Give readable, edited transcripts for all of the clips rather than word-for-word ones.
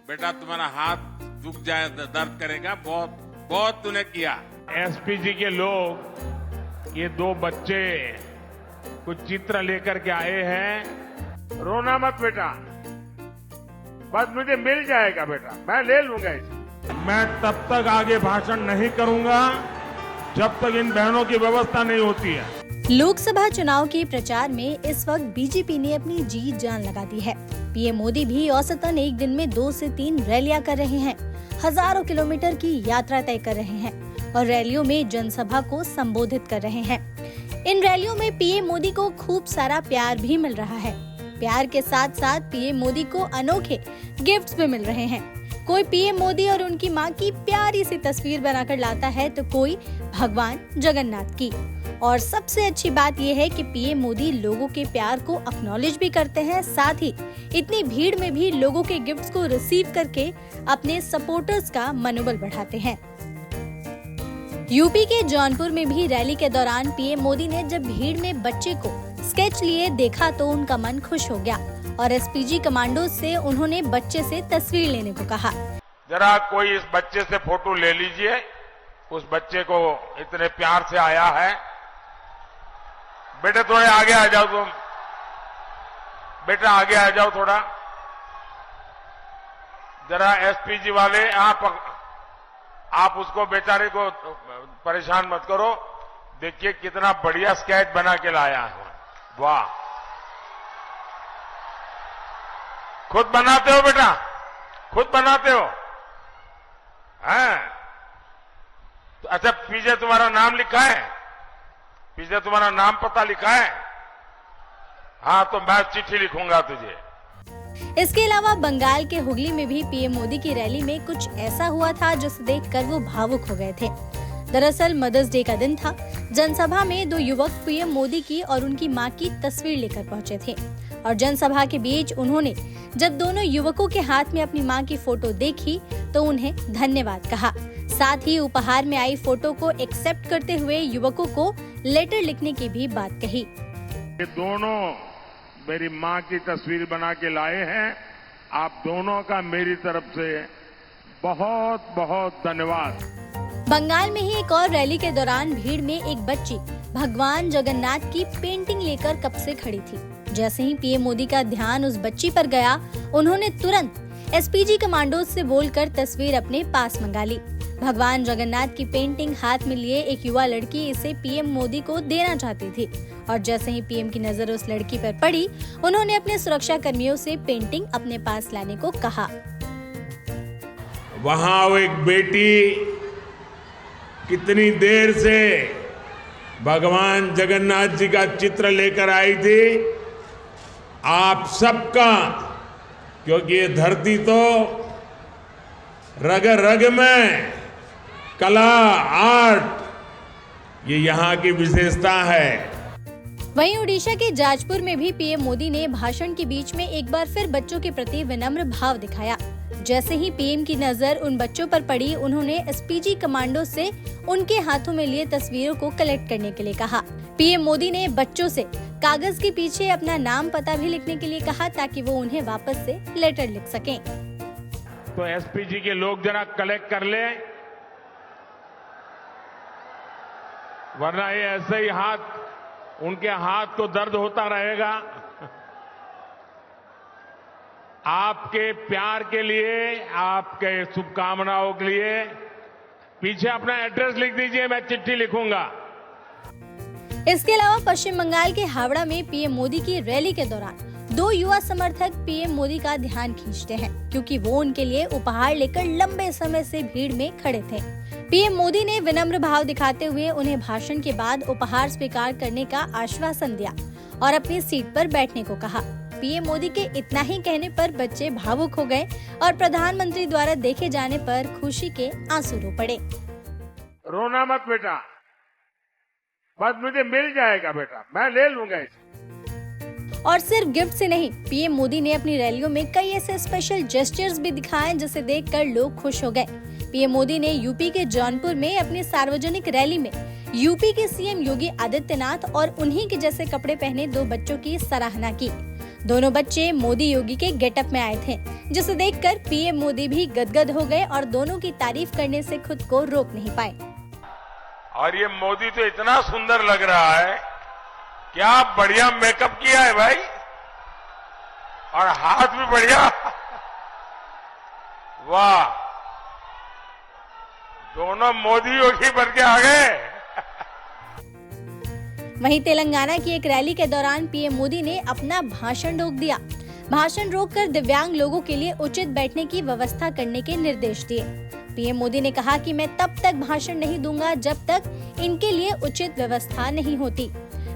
बेटा तुम्हारा हाथ दुख जाए, दर्द करेगा, बहुत बहुत तूने किया। एसपीजी के लोग ये दो बच्चे कुछ चित्र लेकर के आए हैं। रोना मत बेटा, बस मुझे मिल जाएगा बेटा, मैं ले लूंगा इसे। मैं तब तक आगे भाषण नहीं करूंगा जब तक इन बहनों की व्यवस्था नहीं होती है। लोकसभा चुनाव के प्रचार में इस वक्त बीजेपी ने अपनी जी जान लगा दी है। पीएम मोदी भी औसतन एक दिन में 2 से 3 रैलियां कर रहे हैं, हजारों किलोमीटर की यात्रा तय कर रहे हैं और रैलियों में जनसभा को संबोधित कर रहे हैं। इन रैलियों में पीएम मोदी को खूब सारा प्यार भी मिल रहा है। प्यार के साथ साथ पीएम मोदी को अनोखे गिफ्ट्स भी मिल रहे हैं। कोई पीएम मोदी और उनकी मां की प्यारी सी तस्वीर बनाकर लाता है तो कोई भगवान जगन्नाथ की। और सबसे अच्छी बात यह है कि पीएम मोदी लोगों के प्यार को एक्नॉलेज भी करते हैं, साथ ही इतनी भीड़ में भी लोगों के गिफ्ट्स को रिसीव करके अपने सपोर्टर्स का मनोबल बढ़ाते हैं। यूपी के जौनपुर में भी रैली के दौरान पीएम मोदी ने जब भीड़ में बच्चे को स्केच लिए देखा तो उनका मन खुश हो गया और एसपीजी कमांडो से उन्होंने बच्चे से तस्वीर लेने को कहा। जरा कोई इस बच्चे से फोटो ले लीजिए, उस बच्चे को इतने प्यार से आया है। बेटे थोड़े आगे आ जाओ, तुम बेटा आगे आ जाओ थोड़ा। जरा एसपीजी वाले आप उसको बेचारे को परेशान मत करो। देखिए कितना बढ़िया स्केच बना के लाया है, वाह। खुद बनाते हो बेटा, खुद बनाते हो? हैं? तो अच्छा, पीछे तुम्हारा नाम लिखा है? पीछे तुम्हारा नाम पता लिखा है? हाँ, तो मैं चिट्ठी लिखूंगा तुझे। इसके अलावा बंगाल के हुगली में भी पीएम मोदी की रैली में कुछ ऐसा हुआ था जिसे देखकर वो भावुक हो गए थे। दरअसल मदर्स डे का दिन था। जनसभा में 2 युवक पीएम मोदी की और उनकी मां की तस्वीर लेकर पहुंचे थे और जनसभा के बीच उन्होंने जब दोनों युवकों के हाथ में अपनी मां की फोटो देखी तो उन्हें धन्यवाद कहा। साथ ही उपहार में आई फोटो को एक्सेप्ट करते हुए युवकों को लेटर लिखने की भी बात कही। ये दोनों मेरी मां की तस्वीर बना के लाए हैं। आप दोनों का मेरी तरफ से बहुत बहुत धन्यवाद। बंगाल में ही एक और रैली के दौरान भीड़ में एक बच्ची भगवान जगन्नाथ की पेंटिंग लेकर कब से खड़ी थी। जैसे ही पीएम मोदी का ध्यान उस बच्ची पर गया, उन्होंने तुरंत एसपीजी कमांडो से बोलकर तस्वीर अपने पास मंगा ली। भगवान जगन्नाथ की पेंटिंग हाथ में लिए एक युवा लड़की इसे पीएम मोदी को देना चाहती थी और जैसे ही पीएम की नजर उस लड़की पर पड़ी, उन्होंने अपने सुरक्षा कर्मियों से पेंटिंग अपने पास लाने को कहा। वहां वो एक बेटी कितनी देर से भगवान जगन्नाथ जी का चित्र लेकर आई थी, आप सबका, क्योंकि ये धरती तो रग रग में कला, आर्ट, ये यहाँ की विशेषता है। वहीं ओडिशा के जाजपुर में भी पीएम मोदी ने भाषण के बीच में एक बार फिर बच्चों के प्रति विनम्र भाव दिखाया। जैसे ही पीएम की नजर उन बच्चों पर पड़ी, उन्होंने एसपीजी कमांडो से उनके हाथों में लिए तस्वीरों को कलेक्ट करने के लिए कहा। पीएम मोदी ने बच्चों से कागज के पीछे अपना नाम पता भी लिखने के लिए कहा ताकि वो उन्हें वापस से लेटर लिख सकें। तो एसपीजी के लोग जरा कलेक्ट कर ले, वरना ये ऐसे ही उनके हाथ को दर्द होता रहेगा। आपके प्यार के लिए, आपके शुभकामनाओं के लिए पीछे अपना एड्रेस लिख दीजिए, मैं चिट्ठी लिखूंगा। इसके अलावा पश्चिम बंगाल के हावड़ा में पीएम मोदी की रैली के दौरान 2 युवा समर्थक पीएम मोदी का ध्यान खींचते हैं क्योंकि वो उनके लिए उपहार लेकर लंबे समय से भीड़ में खड़े थे। पीएम मोदी ने विनम्र भाव दिखाते हुए उन्हें भाषण के बाद उपहार स्वीकार करने का आश्वासन दिया और अपनी सीट पर बैठने को कहा। पीएम मोदी के इतना ही कहने पर बच्चे भावुक हो गए और प्रधानमंत्री द्वारा देखे जाने पर खुशी के आंसू रो पड़े। रोना मत बेटा, बस मुझे मिल जाएगा बेटा, मैं ले लूंगा इसे। और सिर्फ गिफ्ट से नहीं, पीएम मोदी ने अपनी रैलियों में कई ऐसे स्पेशल जेस्चर्स भी दिखाए जिसे देखकर लोग खुश हो गए। पीएम मोदी ने यूपी के जौनपुर में अपनी सार्वजनिक रैली में यूपी के सीएम योगी आदित्यनाथ और उन्हीं के जैसे कपड़े पहने 2 बच्चों की सराहना की। दोनों बच्चे मोदी योगी के गेटअप में आए थे, जिसे देखकर पीएम मोदी भी गदगद हो गए और दोनों की तारीफ करने से खुद को रोक नहीं पाए। और ये मोदी तो इतना सुंदर लग रहा है, क्या बढ़िया मेकअप किया है भाई, और हाथ भी बढ़िया, वाह, दोनों मोदी योगी बन के आ गए। वहीं तेलंगाना की एक रैली के दौरान पीएम मोदी ने अपना भाषण रोक दिया। भाषण रोककर दिव्यांग लोगों के लिए उचित बैठने की व्यवस्था करने के निर्देश दिए। पीएम मोदी ने कहा कि मैं तब तक भाषण नहीं दूंगा जब तक इनके लिए उचित व्यवस्था नहीं होती।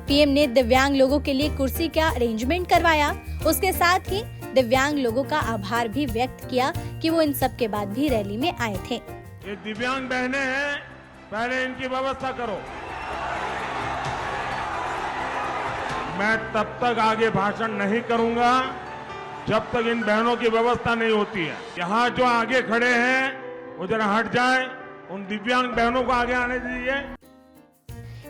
पीएम ने दिव्यांग लोगों के लिए कुर्सी का अरेंजमेंट करवाया। उसके साथ ही दिव्यांग लोगों का आभार भी व्यक्त किया कि वो इन सब के बाद भी रैली में आए थे। ये दिव्यांग बहनें हैं, पहले इनकी व्यवस्था करो। मैं तब तक आगे भाषण नहीं करूंगा जब तक इन बहनों की व्यवस्था नहीं होती है। यहाँ जो आगे खड़े हैं वो जरा हट जाएं, उन दिव्यांग बहनों को आगे आने दीजिए।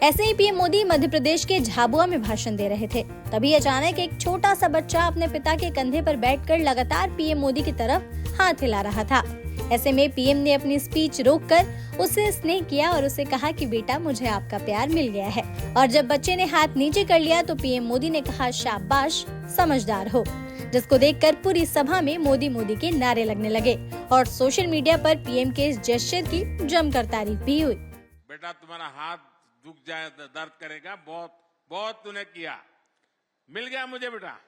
ऐसे ही पीएम मोदी मध्य प्रदेश के झाबुआ में भाषण दे रहे थे, तभी अचानक एक छोटा सा बच्चा अपने पिता के कंधे पर बैठकर लगातार पीएम मोदी की तरफ हाथ हिला रहा था। ऐसे में पीएम ने अपनी स्पीच रोककर उससे स्नेह किया और उसे कहा कि बेटा, मुझे आपका प्यार मिल गया है। और जब बच्चे ने हाथ नीचे कर लिया तो पीएम मोदी ने कहा, शाबाश, समझदार हो, जिसको देखकर पूरी सभा में मोदी मोदी के नारे लगने लगे और सोशल मीडिया पर पीएम के इस जेस्चर की जमकर तारीफ भी हुई। बेटा, तुम्हारा हाथ दुख जाए, दर्द करेगा, बहुत बहुत तूने किया, मिल गया मुझे बेटा।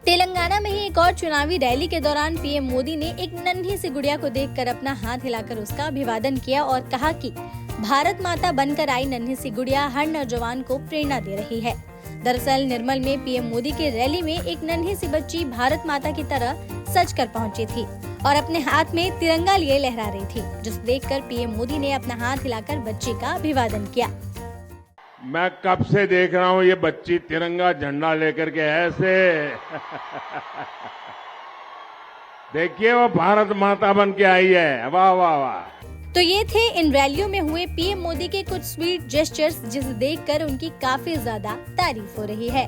तेलंगाना में ही एक और चुनावी रैली के दौरान पीएम मोदी ने एक नन्ही सी गुड़िया को देखकर अपना हाथ हिलाकर उसका अभिवादन किया और कहा कि भारत माता बनकर आई नन्ही सी गुड़िया हर नौजवान को प्रेरणा दे रही है। दरअसल निर्मल में पीएम मोदी के रैली में एक नन्ही सी बच्ची भारत माता की तरह सज कर पहुंची थी और अपने हाथ में तिरंगा लिए लहरा रही थी, जिसे देखकर पीएम मोदी ने अपना हाथ हिलाकर बच्ची का अभिवादन किया। मैं कब से देख रहा हूं ये बच्ची तिरंगा झंडा लेकर के ऐसे देखिए, वो भारत माता बन के आई है, वाह वाह वाह। तो ये थे इन रैलियों में हुए पीएम मोदी के कुछ स्वीट जेस्चर्स, जिसे देखकर उनकी काफी ज्यादा तारीफ हो रही है।